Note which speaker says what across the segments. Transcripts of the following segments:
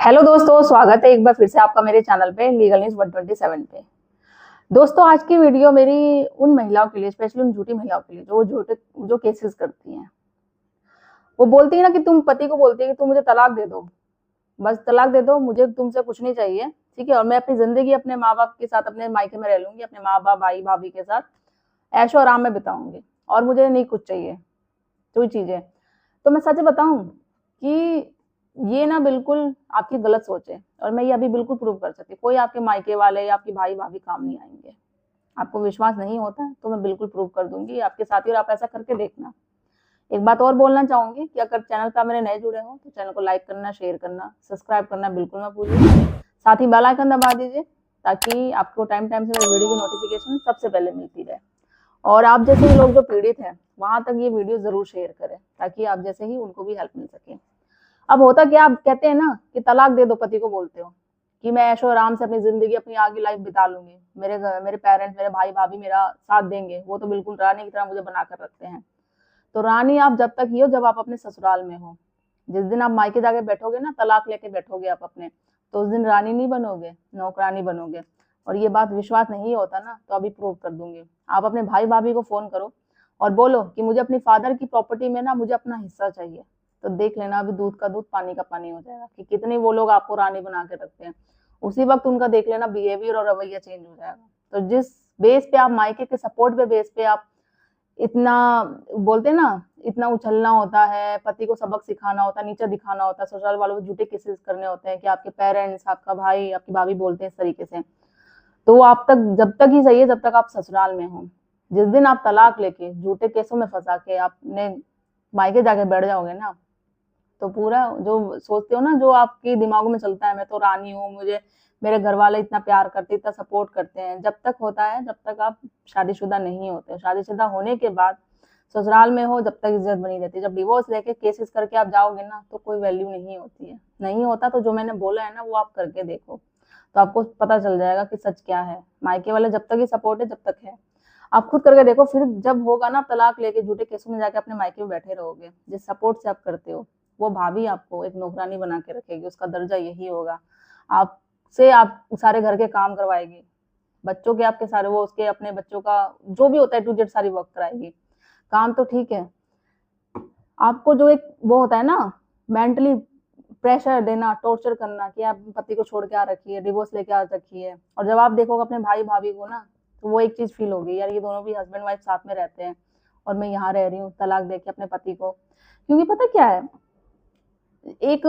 Speaker 1: Hello दोस्तों, स्वागत है एक बार फिर से आपका मेरे चैनल पे लीगल न्यूज 127 पे। दोस्तों, आज की वीडियो मेरी उन महिलाओं के लिए, स्पेशली उन झूठी महिलाओं के लिए जो केसेस करती हैं। वो बोलती है ना कि तुम पति को बोलती है कि तुम मुझे तलाक दे दो, बस तलाक दे दो, मुझे तुमसे कुछ नहीं चाहिए, ठीक है, और मैं अपनी जिंदगी अपने माँ बाप के साथ अपने मायके में रह लूंगी, अपने माँ बाप भाई भाभी के साथ ऐशो आराम में बिताऊंगी और मुझे नहीं कुछ चाहिए कोई चीजें। तो मैं सच बताऊं कि ये ना बिल्कुल आपकी गलत सोच है और मैं ये अभी बिल्कुल प्रूव कर सकती हूँ। कोई आपके मायके वाले या आपके भाई भाभी काम नहीं आएंगे। आपको विश्वास नहीं होता है तो मैं बिल्कुल प्रूव कर दूंगी आपके साथ ही, और आप ऐसा करके देखना। एक बात और बोलना चाहूंगी कि अगर चैनल पर मेरे नए जुड़े हो तो चैनल को लाइक करना, शेयर करना, सब्सक्राइब करना बिल्कुल मत भूलिए। साथ ही बेल आइकन दबा दीजिए ताकि आपको टाइम टाइम से मेरी वीडियो की नोटिफिकेशन सबसे पहले मिलती रहे। और आप जैसे ही लोग जो पीड़ित हैं वहां तक ये वीडियो जरूर शेयर करें ताकि आप जैसे ही उनको भी हेल्प मिल सके। अब होता क्या, आप कहते हैं ना कि तलाक दे दो, पति को बोलते हो कि मैं ऐशो आराम से अपनी जिंदगी अपनी आगे लाइफ बिता लूंगी, मेरे घर मेरे पेरेंट्स मेरे भाई भाभी मेरा साथ देंगे, वो तो बिल्कुल रानी की तरह मुझे बना कर रखते हैं। तो रानी आप जब तक ही हो जब आप अपने ससुराल में हो। जिस दिन आप मायके जाके बैठोगे ना, तलाक लेके बैठोगे आप अपने, तो उस दिन रानी नहीं बनोगे, नौकरानी बनोगे। और ये बात विश्वास नहीं होता ना तो अभी प्रूव कर दूंगी। आप अपने भाई भाभी को फोन करो और बोलो कि मुझे अपनी फादर की प्रॉपर्टी में ना मुझे अपना हिस्सा चाहिए। तो देख लेना अभी दूध का दूध पानी का पानी हो जाएगा कि कितने वो लोग आपको रानी बना के रखते हैं। उसी वक्त उनका देख लेना बिहेवियर और रवैया चेंज हो जाएगा। तो जिस बेस पे आप मायके के सपोर्ट पे बेस पे आप इतना बोलते हैं ना, इतना उछलना होता है, पति को सबक सिखाना होता है, नीचा दिखाना होता है, ससुराल वालों को झूठे केसेस करने होते हैं कि आपके पेरेंट्स, आपका भाई, आपकी भाभी बोलते हैं इस तरीके से। तो वो आप तक जब तक ही सही है जब तक आप ससुराल में हो। जिस दिन आप तलाक लेके झूठे केसों में फंसा के आपने मायके जाके बैठ जाओगे ना, तो पूरा जो सोचते हो ना, जो आपके दिमाग में चलता है मैं तो रानी हूँ, मुझे मेरे घर वाले इतना प्यार करते, इतना सपोर्ट करते हैं, जब तक होता है जब तक आप शादीशुदा नहीं होते। शादीशुदा होने के बाद ससुराल में हो जब तक इज्जत बनी रहती है। जब डिवोर्स लेके केसेस करके आप जाओगे ना तो कोई वैल्यू नहीं होती है, नहीं होता। तो जो मैंने बोला है ना वो आप करके देखो तो आपको पता चल जाएगा कि सच क्या है। मायके वाले जब तक ही सपोर्ट है जब तक है। आप खुद करके देखो, फिर जब होगा ना तलाक लेके झूठे केसों में जाके अपने मायके में बैठे रहोगे, जिस सपोर्ट से आप करते हो वो भाभी आपको एक नौकरानी बना के रखेगी, उसका दर्जा यही होगा। आपसे आप सारे घर के काम करवाएगी, बच्चों के आपके सारे, वो उसके अपने बच्चों का जो भी होता है टू जेड सारी वर्क कराएगी। काम तो ठीक है, आपको जो एक वो होता है ना मेंटली प्रेशर देना, टॉर्चर करना कि आप पति को छोड़ के आ रखी है, डिवोर्स लेके आ रखी है, और जब आप देखोगे अपने भाई भाभी को ना तो वो एक चीज फील होगी, यार ये दोनों भी हस्बैंड वाइफ साथ में रहते हैं और मैं यहाँ रह रही हूँ तलाक देके अपने पति को। क्योंकि पता क्या है, एक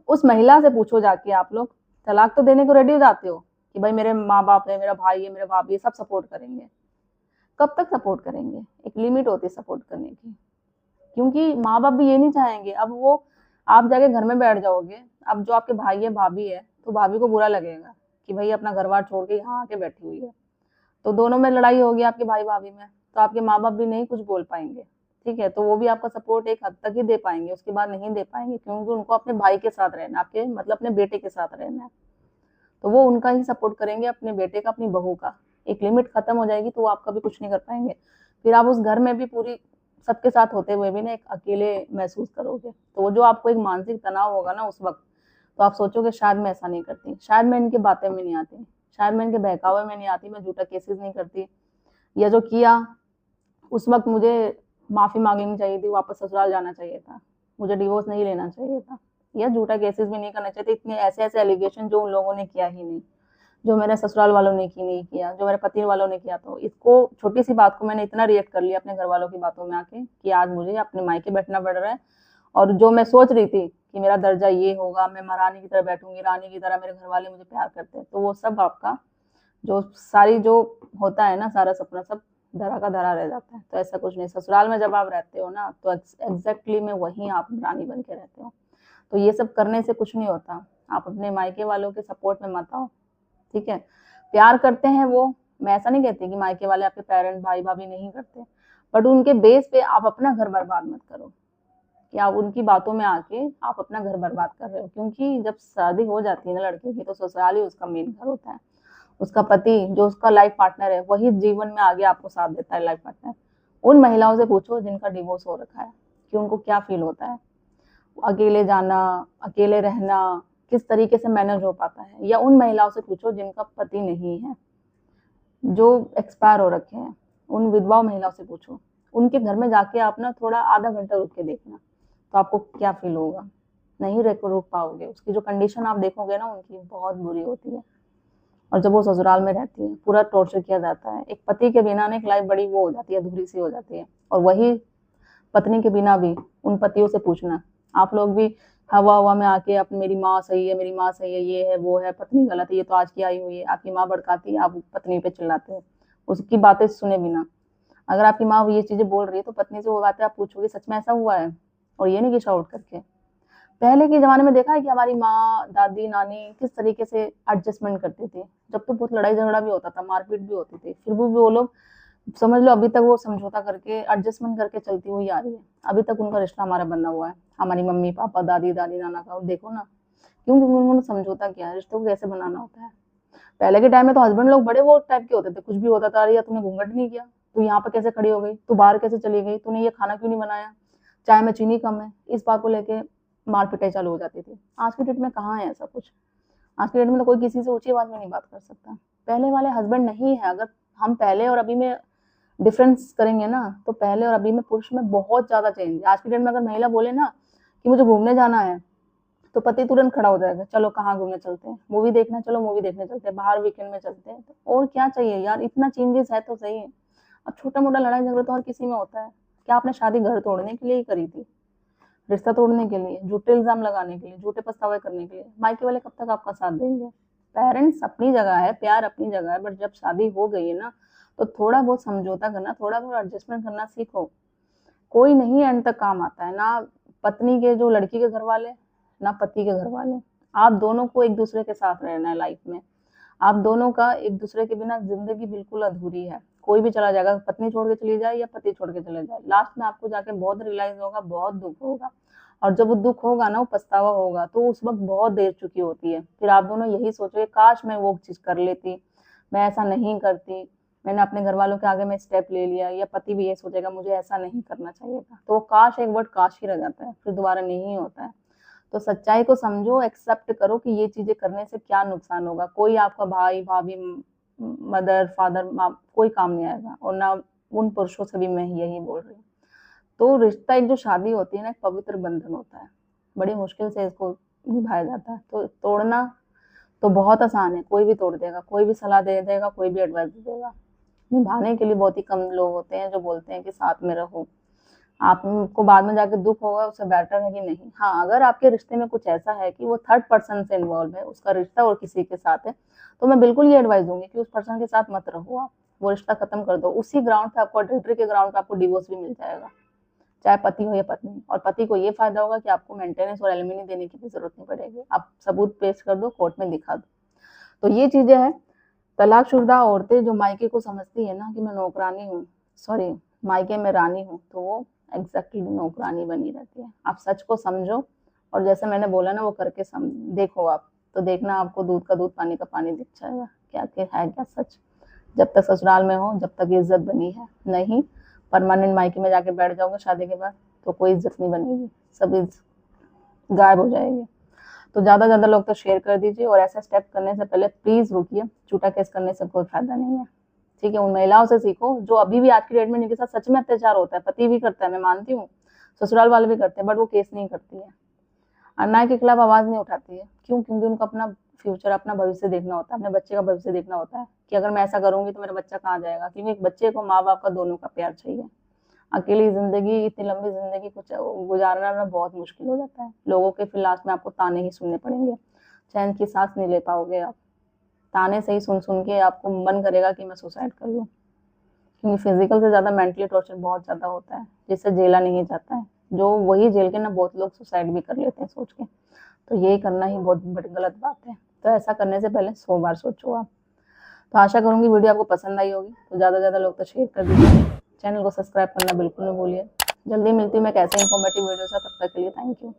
Speaker 1: उस महिला से पूछो जाके, आप लोग तलाक तो देने को रेडी हो जाते हो कि भाई मेरे माँ बाप है, मेरा भाई है, मेरे भाभी है, सब सपोर्ट करेंगे। कब तक सपोर्ट करेंगे? एक लिमिट होती है सपोर्ट करने की। क्योंकि माँ बाप भी ये नहीं चाहेंगे। अब वो आप जाके घर में बैठ जाओगे, अब जो आपके भाई है भाभी है तो भाभी को बुरा लगेगा कि भाई अपना घर बार छोड़ के यहाँ आके बैठी हुई है। तो दोनों में लड़ाई होगी आपके भाई भाभी में, तो आपके माँ बाप भी नहीं कुछ बोल पाएंगे। ठीक है, तो वो भी आपका सपोर्ट एक हद तक ही दे पाएंगे, उसके बाद नहीं दे पाएंगे, क्योंकि उनको अपने भाई के साथ रहना, आपके मतलब अपने बेटे के साथ रहना है। तो वो उनका ही सपोर्ट करेंगे, अपने बेटे का, अपनी बहू का। एक लिमिट खत्म हो जाएगी तो वो आपका भी कुछ नहीं कर पाएंगे। फिर आप उस घर में भी पूरी सबके साथ होते हुए भी ना एक अकेले महसूस करोगे। तो वो जो आपको एक मानसिक तनाव होगा ना उस वक्त, तो आप सोचोगे शायद मैं ऐसा नहीं करती, शायद मैं इनकी बातें में नहीं आती, शायद मैं इनके बहकावे में नहीं आती, मैं झूठा केसेस नहीं करती, या जो किया उस वक्त मुझे माफी मांग लेनी चाहिए थी, वापस ससुराल जाना चाहिए था, मुझे डिवोर्स नहीं लेना चाहिए था, या झूठा केसेस भी नहीं करना चाहिए था। इतने ऐसे ऐसे एलिगेशन जो उन लोगों ने किया ही नहीं, जो मेरे ससुराल वालों ने की नहीं किया, जो मेरे पति वालों ने किया। तो इसको छोटी सी बात को मैंने इतना रिएक्ट कर लिया अपने घर वालों की बातों में आके कि आज मुझे अपने मायके बैठना पड़ रहा है। और जो मैं सोच रही थी कि मेरा दर्जा ये होगा, मैं महारानी की तरह बैठूंगी, रानी की तरह मेरे घर वाले मुझे प्यार करते हैं, तो वो सब आपका जो सारी जो होता है ना सारा सपना सब धरा का धरा रह जाता है। तो ऐसा कुछ नहीं, ससुराल में जब आप रहते हो ना तो एग्जैक्टली में वहीं आप रानी बन के रहते हो। तो ये सब करने से कुछ नहीं होता, आप अपने मायके वालों के सपोर्ट में मत आओ। ठीक है, प्यार करते हैं वो, मैं ऐसा नहीं कहती कि मायके वाले आपके पेरेंट्स भाई भाभी नहीं करते, बट उनके बेस पे आप अपना घर बर्बाद मत करो कि आप उनकी बातों में आके आप अपना घर बर्बाद कर रहे हो। क्योंकि जब शादी हो जाती है ना लड़के की तो ससुराल ही उसका मेन घर होता है। उसका पति जो उसका लाइफ पार्टनर है वही जीवन में आगे आपको साथ देता है, लाइफ पार्टनर। उन महिलाओं से पूछो जिनका डिवोर्स हो रखा है कि उनको क्या फील होता है, अकेले जाना, अकेले रहना, किस तरीके से मैनेज हो पाता है। या उन महिलाओं से पूछो जिनका पति नहीं है, जो एक्सपायर हो रखे हैं, उन विधवा महिलाओं से पूछो। उनके घर में जाके आप ना थोड़ा आधा घंटा रुक के देखना, तो आपको क्या फील होगा। नहीं रुक पाओगे। उसकी जो कंडीशन आप देखोगे ना उनकी, बहुत बुरी होती है। और जब वो ससुराल में रहती है, पूरा टॉर्चर किया जाता है। एक पति के बिना ना एक लाइफ बड़ी वो हो जाती है, अधूरी सी हो जाती है। और वही पत्नी के बिना भी उन पतियों से पूछना, आप लोग भी हवा हवा में आके अपनी मेरी माँ सही है, मेरी माँ सही है, ये है वो है, पत्नी गलत है, ये तो आज की आई हुई है, आपकी माँ भड़काती है, आप पत्नी पे चिल्लाते हो, उसकी बातें सुने बिना। अगर आपकी माँ ये चीजें बोल रही है तो पत्नी से वो बातें आप पूछोगे सच में ऐसा हुआ है, और ये नहीं कि शाउट करके। पहले के जमाने में देखा है कि हमारी माँ, दादी, नानी किस तरीके से एडजस्टमेंट करती थी। जब तो बहुत लड़ाई झगड़ा भी होता था, मारपीट भी होती थी, फिर भी वो लोग समझ लो अभी तक वो समझौता करके एडजस्टमेंट करके चलती हुई आ रही है। अभी तक उनका रिश्ता हमारा बना हुआ है, हमारी मम्मी पापा, दादी दादी, नाना का। देखो ना, क्यों, क्योंकि उन्होंने समझौता किया है, रिश्तों को कैसे बनाना होता है। पहले के टाइम में तो हस्बैंड लोग बड़े वो टाइप के होते थे, कुछ भी होता था, अरे यार तूने घूंघट नहीं किया, तू यहाँ पे कैसे खड़ी हो गई, तू बाहर कैसे चली गई, तूने ये खाना क्यों नहीं बनाया, चाय में चीनी कम है, इस बात को लेके मार पिटाई चालू हो जाती थी। आज के डेट में कहाँ है ऐसा कुछ। आज के डेट में तो कोई किसी से ऊंची आवाज में नहीं बात कर सकता। पहले वाले हस्बैंड नहीं है। अगर हम पहले और अभी में डिफरेंस करेंगे ना, तो पहले और अभी में पुरुष में बहुत ज्यादा चेंज है। आज के डेट में अगर महिला बोले ना कि मुझे घूमने जाना है, तो पति तुरंत खड़ा हो जाएगा, चलो कहाँ घूमने चलते हैं, मूवी देखना, चलो मूवी देखने चलते हैं, बाहर वीकेंड में चलते हैं। तो और क्या चाहिए यार, इतना चेंजेस है तो सही है। अब छोटा मोटा लड़ाई झगड़ा तो हर किसी में होता है। क्या आपने शादी घर तोड़ने के लिए ही करी थी, रिश्ता तोड़ने के लिए, झूठे इल्जाम लगाने के लिए, झूठे पछतावे करने के लिए? मायके वाले कब तक आपका साथ देंगे? पेरेंट्स अपनी जगह है, प्यार अपनी जगह है, बट जब शादी हो गई है ना, तो थोड़ा बहुत समझौता करना, थोड़ा बहुत एडजस्टमेंट करना सीखो। कोई नहीं एंड तक काम आता है, ना पत्नी के जो लड़की के घर वाले, ना पति के घर वाले। आप दोनों को एक दूसरे के साथ रहना है लाइफ में। आप दोनों का एक दूसरे के बिना जिंदगी बिल्कुल अधूरी है। कोई भी चला जाएगा, पत्नी छोड़ के चली जाए या पति छोड़ के चले जाए, लास्ट में आपको जाके बहुत रियलाइज होगा, बहुत दुख होगा। और जब वो दुख होगा ना, वो पछतावा होगा, तो उस वक्त बहुत देर चुकी होती है। फिर आप दोनों यही सोचोगे काश मैं वो चीज कर लेती, मैं ऐसा नहीं करती, मैंने अपने घर वालों के आगे में स्टेप ले लिया। या पति भी ये सोचेगा मुझे ऐसा नहीं करना चाहिए था। तो वो काश एक वर्ड काश ही रह जाता है, फिर दोबारा नहीं होता है। तो सच्चाई को समझो, एक्सेप्ट करो कि ये चीजें करने से क्या नुकसान होगा। कोई आपका भाई भाभी, मदर फादर, कोई काम नहीं आएगा। और ना उन पुरुषों से भी मैं यही बोल रही हूँ। तो रिश्ता, एक जो शादी होती है ना, एक पवित्र बंधन होता है, बड़ी मुश्किल से इसको निभाया जाता है। तो तोड़ना तो बहुत आसान है, कोई भी तोड़ देगा, कोई भी सलाह दे देगा, कोई भी एडवाइस दे देगा। निभाने के लिए बहुत ही कम लोग होते हैं जो बोलते हैं कि साथ में रहो। आपको बाद में जाके दुख होगा, उससे बेटर है कि नहीं। हाँ, अगर आपके रिश्ते में कुछ ऐसा है कि वो थर्ड पर्सन से इन्वॉल्व है, उसका रिश्ता और किसी के साथ है, तो मैं बिल्कुल ये एडवाइस दूंगी कि उस पर्सन के साथ मत रहो। आप वो रिश्ता खत्म कर दो। उसी ग्राउंड पे आपको, अडल्ट्री के ग्राउंड पे आपको डिवोर्स भी मिल जाएगा, चाहे पति हो या पत्नी। और पति को ये फायदा होगा कि आपको मेंटेनेंस और एलिमनी देने की भी जरूरत नहीं पड़ेगी। आप सबूत पेश कर दो, कोर्ट में दिखा दो। तो ये चीजें हैं। तलाकशुदा औरतें जो मायके को समझती है ना कि मैं नौकरानी हूँ, सॉरी मायके में रानी हूँ, तो वो एग्जैक्टली नौकरानी बनी रहती है। आप सच को समझो, और जैसे मैंने बोला ना, वो करके देखो आप, तो देखना आपको दूध का दूध, पानी का पानी दिख जाएगा, क्या क्या है क्या सच। जब तक ससुराल में हो, जब तक इज्जत बनी है। नहीं, परमानेंट मायके में जाके बैठ जाओगे शादी के बाद, तो कोई इज्जत नहीं बनेगी, सब गायब हो जाएगी। तो ज्यादा ज्यादा लोग तो शेयर कर दीजिए। और ऐसा स्टेप करने से पहले प्लीज रुकिए, झूठा केस करने से कोई फायदा नहीं है। ठीक है, उन महिलाओं से सीखो जो अभी भी आज की डेट में जिनके साथ सच में अत्याचार होता है। पति भी करता है, मैं मानती हूँ, ससुराल वाले भी करते हैं, बट वो केस नहीं करती है, अन्याय के खिलाफ आवाज नहीं उठाती है। क्यों? क्योंकि उनको अपना फ्यूचर, अपना भविष्य देखना होता है, अपने बच्चे का भविष्य देखना होता है कि अगर मैं ऐसा करूंगी तो मेरा बच्चा कहाँ जाएगा। क्योंकि एक बच्चे को माँ बाप का दोनों का प्यार चाहिए। अकेली जिंदगी, इतनी लंबी जिंदगी कुछ गुजारना ना बहुत मुश्किल हो जाता है। लोगों के फिर लास्ट में आपको ताने ही सुनने पड़ेंगे, चैन की सांस नहीं ले पाओगे आप। ताने से ही सुन सुन के आपको मन करेगा कि मैं सुसाइड कर लूं। क्योंकि फिजिकल से ज्यादा मेंटली टॉर्चर बहुत ज्यादा होता है, जिससे झेला नहीं जाता है। जो वही झेल के ना बहुत लोग सुसाइड भी कर लेते हैं सोच के। तो यही करना ही बहुत बड़ी गलत बात है। तो ऐसा करने से पहले 100 बार सोचो आप। तो आशा करूंगी वीडियो आपको पसंद आई होगी। तो ज्यादा ज्यादा लोग तो शेयर कर दीजिए, चैनल को सब्सक्राइब करना बिल्कुल नहीं भूलिए। जल्दी मिलती हूँ मैं कैसे इंफॉर्मेटिव वीडियो से, तब तक के लिए थैंक यू।